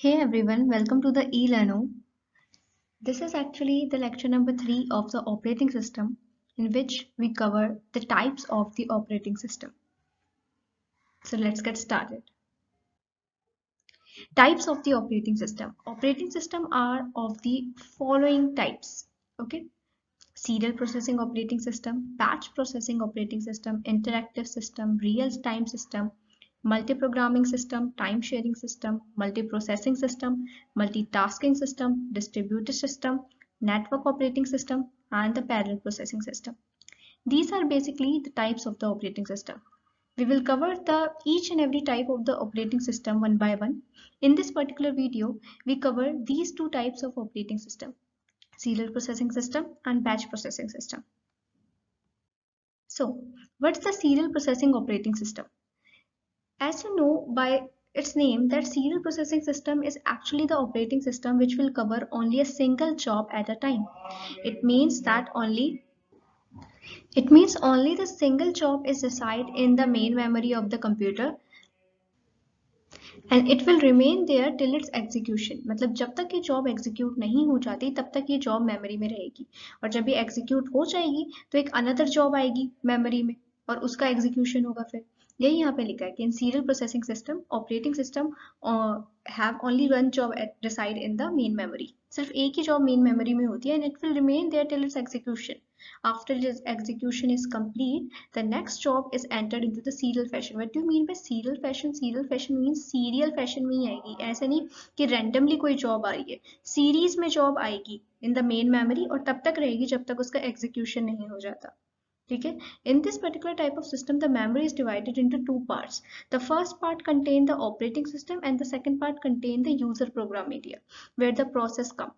Hey everyone, welcome to the eLearno. This is actually the lecture number 3 of the operating system, in which we cover the types of the operating system. So let's get started. Types of the operating system. Operating system are of the following types. Okay. Serial processing operating system, batch processing operating system, interactive system, real-time system, multi-programming system, time-sharing system, multi-processing system, multitasking system, distributed system, network operating system, and the parallel processing system. These are basically the types of the operating system. We will cover each and every type of the operating system one by one. In this particular video, we cover these two types of operating system: serial processing system and batch processing system. So, what's the serial processing operating system? As you know by its name, that serial processing system is actually the operating system which will cover only a single job at a time. It means that only the single job is reside in the main memory of the computer, and it will remain there till its execution. मतलब जब तक ये job execute नहीं हो जाती तब तक ये जॉब मेमोरी में रहेगी, और जब ये एग्जीक्यूट हो जाएगी तो एक अनदर जॉब आएगी मेमोरी में और उसका एग्जीक्यूशन होगा। फिर यही यहाँ पे लिखा है कि in serial processing system operating system have only one job reside in the main memory. सिर्फ एक ही जॉब मेन मेमोरी में होती है, and it will remain there till its execution. After its execution is complete, the next job is entered into the serial fashion. What do you mean by serial fashion? Serial fashion means serial fashion में ही आएगी, ऐसा नहीं कि randomly कोई job आ रही है. Series में job आएगी in the main memory और तब तक रहेगी जब तक उसका execution नहीं हो जाता. ठीक है? In this particular type of system, the memory is divided into two parts. The first part contain the operating system, and the second part contain the user program area, where the process come.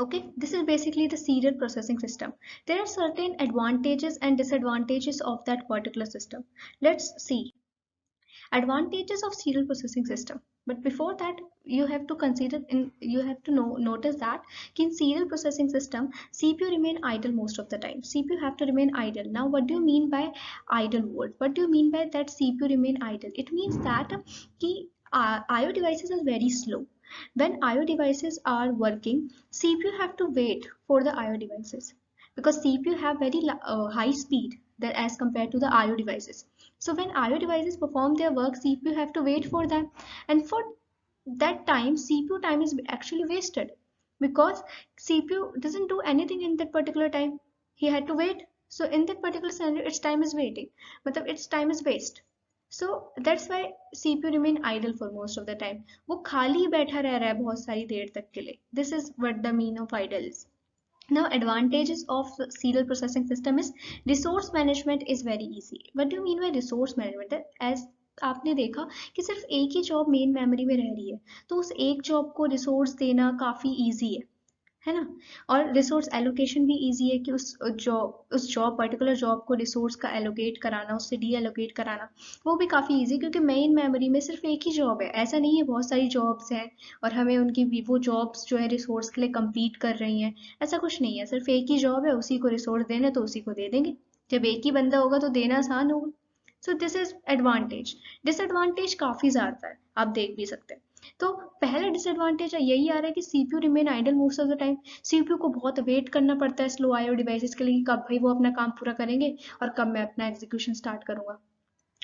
Okay, this is basically the serial processing system. There are certain advantages and disadvantages of that particular system. Let's see advantages of serial processing system. But before that, you have to notice that in serial processing system, CPU remain idle most of the time. CPU have to remain idle. Now what do you mean by idle mode? What do you mean by that CPU remain idle? It means that IO devices are very slow. When IO devices are working, CPU have to wait for the IO devices, because CPU have very high speed that as compared to the IO devices. So when IO devices perform their work, CPU have to wait for them, and for that time CPU time is actually wasted, because CPU doesn't do anything in that particular time. He had to wait. So in that particular scenario, its time is waiting, but its time is waste. So that's why CPU remain idle for most of the time. वो खाली बैठा रह रहा है बहुत सारी देर तक के लिए. This is what the mean of idle is. Now advantages of serial processing system is resource management is very easy. What do you mean by resource management? As आपने देखा कि सिर्फ एक ही जॉब मेन मेमोरी में रह रही है, तो उस एक जॉब को रिसोर्स देना काफ़ी इजी है ना. और रिसोर्स एलोकेशन भी इजी है कि उस जॉब पर्टिकुलर जॉब को रिसोर्स का एलोकेट कराना, उससे डी एलोकेट कराना, वो भी काफ़ी इजी, क्योंकि मेन मेमोरी में सिर्फ एक ही जॉब है. ऐसा नहीं है बहुत सारी जॉब्स हैं और हमें उनकी वो जॉब्स जो है रिसोर्स के लिए कंप्लीट कर रही हैं. ऐसा कुछ नहीं है, सिर्फ एक ही जॉब है, उसी को रिसोर्स देना तो उसी को दे देंगे. जब एक ही बंदा होगा तो देना आसान होगा. So this is advantage. Disadvantage काफ़ी ज़्यादा है, आप देख भी सकते हैं. तो पहला डिसएडवांटेज यही आ रहा है कि CPU remain idle most of the time. CPU को बहुत वेट करना पड़ता है स्लो आईओ डिवाइसेस के लिए कि कब भाई वो अपना काम पूरा करेंगे और कब मैं अपना एग्जीक्यूशन स्टार्ट करूंगा.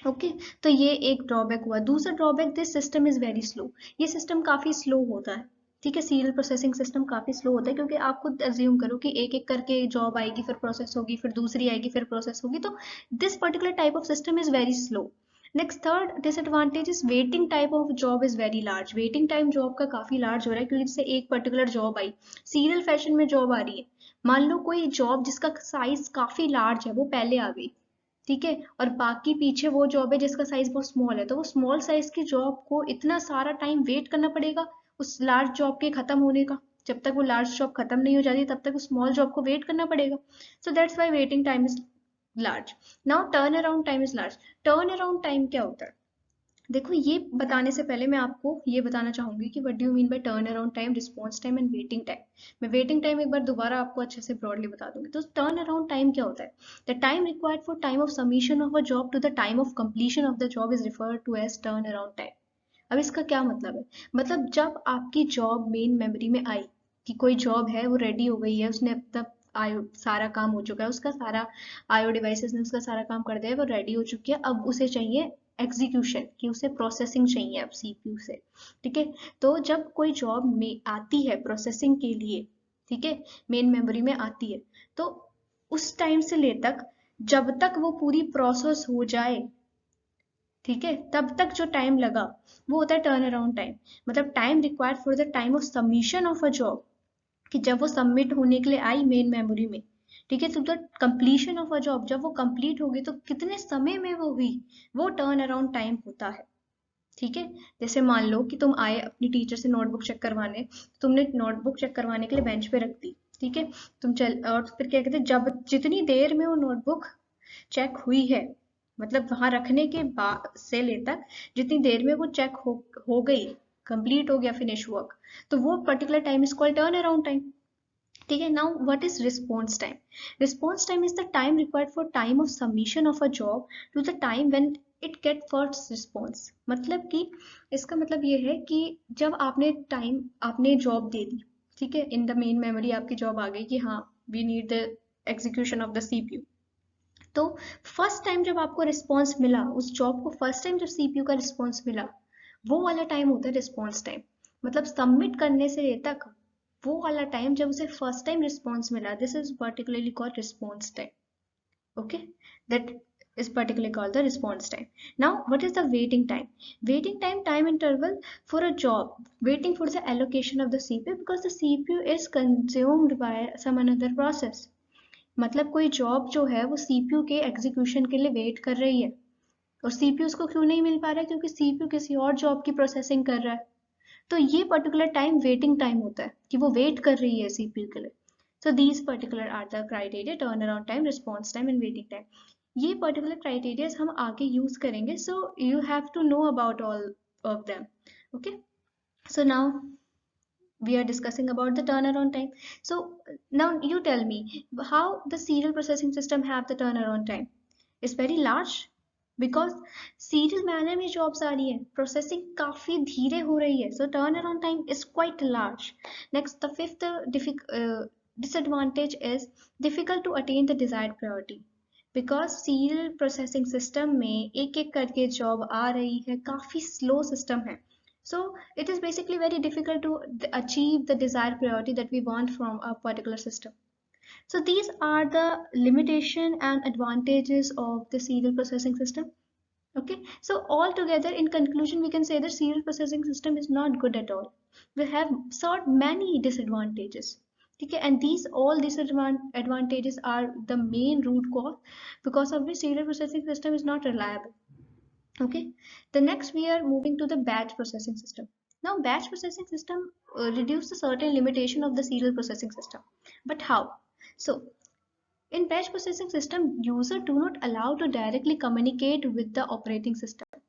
ओके, तो ये एक ड्रॉबैक हुआ. दूसरा drawback, this system is very slow. ये सिस्टम काफ़ी स्लो होता है. ठीक है, सीरियल प्रोसेसिंग सिस्टम काफ़ी स्लो होता है, क्योंकि आप खुद एज्यूम करो कि एक एक करके जॉब आएगी, फिर प्रोसेस होगी, फिर दूसरी आएगी, फिर प्रोसेस होगी. तो this particular type of system is very slow. Next third disadvantage is waiting time of job is very large. Waiting time job का काफ़ी लार्ज हो रहा है, क्योंकि जैसे एक पर्टिकुलर जॉब आई, सीरियल फैशन में जॉब आ रही है. मान लो कोई जॉब जिसका साइज काफ़ी लार्ज है वो पहले आ गई, ठीक है, और बाकी पीछे वो जॉब है जिसका साइज बहुत स्मॉल है, तो वो स्मॉल साइज की जॉब को इतना सारा टाइम वेट करना पड़ेगा उस लार्ज जॉब के खत्म होने का. जब तक वो लार्ज जॉब खत्म नहीं हो जाती तब तक उस स्मॉल जॉब को वेट करना पड़ेगा. So that's why waiting time is large. Now turn around time is large. Turn around time क्या होता है? देखो, ये बताने से पहले मैं आपको ये बताना चाहूंगी कि what do you mean by turn around time, response time and waiting time. मैं वेटिंग टाइम एक बार दोबारा आपको अच्छे से ब्रॉडली बता दूंगी. तो टर्न अराउंड टाइम क्या होता है? The time required for time of submission of a job to the time of completion of the job is referred to as turn around time. अब इसका क्या मतलब है? मतलब जब आपकी जॉब मेन मेमोरी में आई कि कोई जॉब है वो रेडी हो गई है, उसने अब तक आयो सारा काम हो चुका है, उसका सारा आयो डिवाइसेस ने उसका सारा काम कर दिया है, वो रेडी हो चुकी है, अब उसे चाहिए एग्जीक्यूशन कि उसे प्रोसेसिंग चाहिए अब सीपीयू से। ठीक है, तो जब कोई जॉब में आती है प्रोसेसिंग के लिए, ठीक है, मेन मेमोरी में आती है, तो उस टाइम से ले तक जब तक वो पूरी प्रोसेस हो जाए, ठीक है, तब तक जो टाइम लगा वो होता है टर्न अराउंड टाइम। मतलब time required for the time of submission of a job, कि जब वो सबमिट होने के लिए आई मेन मेमोरी में, ठीक है, तो the completion of a job, जब वो कंप्लीट होगी तो कितने समय में वो हुई, वो टर्न अराउंड टाइम होता है। ठीक है, जैसे मान लो कि तुम आए अपनी टीचर से नोटबुक चेक करवाने, तुमने नोटबुक चेक करवाने के लिए बेंच पे रख दी, ठीक है, तुम चल और फिर क्या कहते हैं, जब जितनी देर में वो नोटबुक चेक हुई है, मतलब वहां रखने के बाद से लेकर जितनी देर में वो चेक हो गई, कंप्लीट हो गया फिनिश वर्क, तो वो particular time is called turn around time. ठीक है, now what is response time? Response time is the time required for time of submission of a job to the time when it get first response. मतलब कि इसका मतलब ये है कि जब आपने जॉब दे दी, ठीक है, इन द मेन मेमोरी आपकी जॉब आ गई कि हाँ we need the execution of the CPU, तो फर्स्ट टाइम जब आपको रिस्पॉन्स मिला उस जॉब को, फर्स्ट टाइम जब सीपीयू का रिस्पॉन्स मिला, वो वाला टाइम होता है रिस्पॉन्स टाइम। मतलब सबमिट करने से तक वो वाला टाइम जब उसे फर्स्ट टाइम रिस्पॉन्स मिला, this is particularly called response time. Okay, that is particularly called the response time. Now, what is the waiting time? Waiting time, time interval for a job waiting for the allocation of the CPU because the CPU is consumed by some another process. मतलब कोई job जो है वो CPU के execution के लिए wait कर रही है, और सीपीयू उसको क्यों नहीं मिल पा रहा है? क्योंकि सीपीयू किसी और जॉब की प्रोसेसिंग कर रहा है। तो ये पर्टिकुलर टाइम वेटिंग टाइम होता है कि वो वेट कर रही है सीपीयू के लिए। So these particular are the criteria, turn around time, response time and waiting time. ये पर्टिकुलर क्राइटेरिया हम आगे यूज करेंगे, so you have to know about all of them. Okay, so now we are discussing about the turnaround time. So now you tell me how the serial processing system have the turnaround time is very large, because serial manner में jobs आ रही है, processing काफी धीरे हो रही है, सो turn around time is quite large. Next, the fifth disadvantage is difficult to attain the desired priority, because serial processing system में एक एक करके जॉब आ रही है, काफी स्लो सिस्टम है, so it is basically very difficult to achieve the desired priority that we want from a particular system. So these are the limitation and advantages of the serial processing system. Okay, so altogether in conclusion we can say that serial processing system is not good at all. We have sought many disadvantages. Okay, and these all disadvantages are the main root cause because of which serial processing system is not reliable. Okay, the next we are moving to the batch processing system. Now batch processing system reduce the certain limitation of the serial processing system, but how? So in batch processing system, user do not allow to directly communicate with the operating system.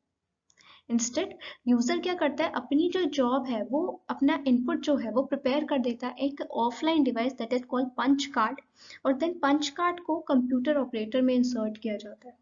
Instead user क्या करता है, अपनी जो job है वो अपना input जो है वो प्रिपेयर कर देता है एक offline device that is called punch card, और देन पंच कार्ड को कंप्यूटर ऑपरेटर में इंसर्ट किया जाता है,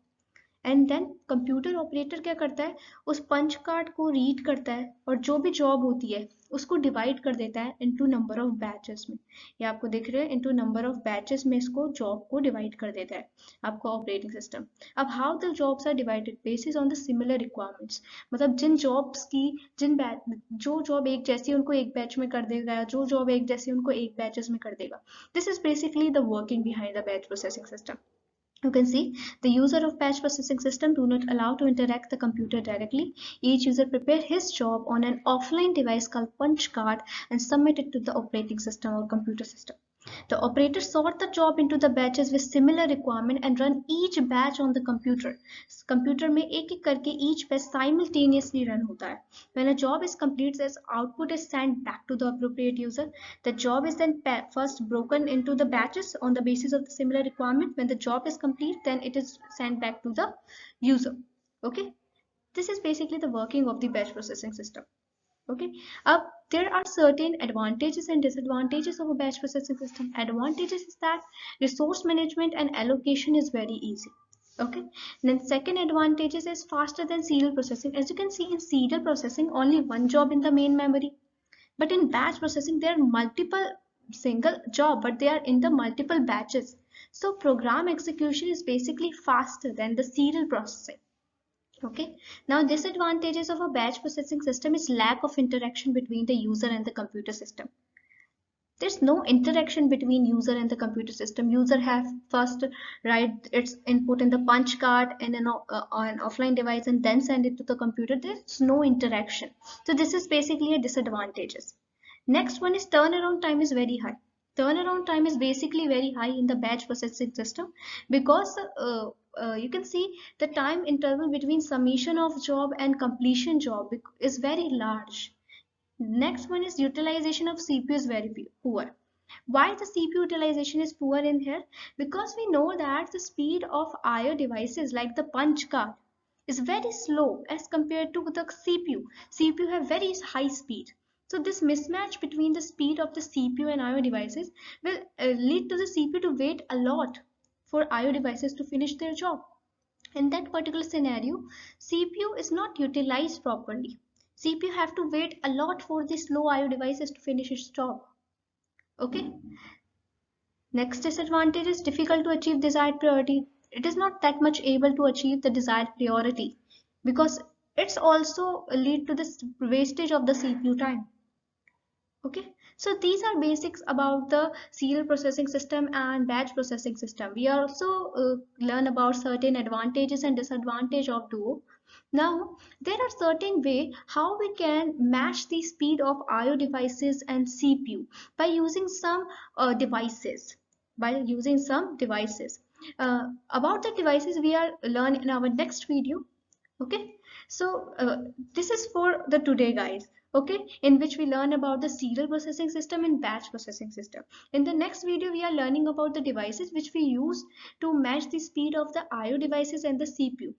एंड देन कंप्यूटर ऑपरेटर क्या करता है, उस पंच कार्ड को रीड करता है और जो भी जॉब होती है उसको डिवाइड कर देता है इनटू नंबर ऑफ बैचेस में। ये आपको दिख रहे हैं, इनटू नंबर ऑफ बैचेस में इसको जॉब को डिवाइड कर देता है आपका ऑपरेटिंग सिस्टम। अब how the jobs are divided basis on the similar requirements, मतलब जिन जॉब्स की जिन बैच जो जॉब एक जैसी उनको एक बैच में कर देगा, जो जॉब एक जैसी उनको एक बैचेस में कर देगा। This is basically the working behind the batch processing system. You can see the user of batch processing system do not allow to interact the computer directly. Each user prepare his job on an offline device called punch card and submit it to the operating system or computer system. The operator sort the job into the batches with similar requirement and run each batch on the computer. Computer में एक एक करके each batch simultaneously run होता है. When a job is complete, its output is sent back to the appropriate user. The job is then first broken into the batches on the basis of the similar requirement. When the job is complete, then it is sent back to the user. Okay, this is basically the working of the batch processing system. Okay, there are certain advantages and disadvantages of a batch processing system. Advantages is that resource management and allocation is very easy. Okay, then second advantages is faster than serial processing. As you can see, in serial processing only one job in the main memory, but in batch processing there are multiple single job, but they are in the multiple batches. So program execution is basically faster than the serial processing. Okay, now disadvantages of a batch processing system is lack of interaction between the user and the computer system. There's no interaction between user and the computer system. User have first write its input in the punch card and an offline device and then send it to the computer. There's no interaction. So this is basically a disadvantages. Next one is turnaround time is very high. Turnaround time is basically very high in the batch processing system because you can see the time interval between submission of job and completion job is very large. Next one is utilization of CPU is very poor. Why the CPU utilization is poor in here? Because we know that the speed of IO devices like the punch card is very slow as compared to the CPU. CPU have very high speed. So this mismatch between the speed of the CPU and IO devices will lead to the CPU to wait a lot for IO devices to finish their job. In that particular scenario, CPU is not utilized properly. CPU have to wait a lot for the slow IO devices to finish its job. Okay. Next disadvantage is difficult to achieve desired priority. It is not that much able to achieve the desired priority because it's also lead to this wastage of the CPU time. Okay, so these are basics about the serial processing system and batch processing system. We also learn about certain advantages and disadvantage of duo. Now there are certain way how we can match the speed of IO devices and CPU by using some devices. About the devices we are learn in our next video. Okay, so this is for the today, guys. Okay, in which we learn about the serial processing system and batch processing system. In the next video we are learning about the devices which we use to match the speed of the IO devices and the CPU.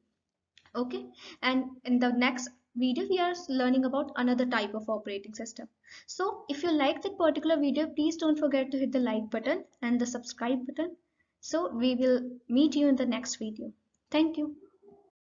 Okay, and in the next video we are learning about another type of operating system. So if you like that particular video, please don't forget to hit the like button and the subscribe button. So we will meet you in the next video. Thank you.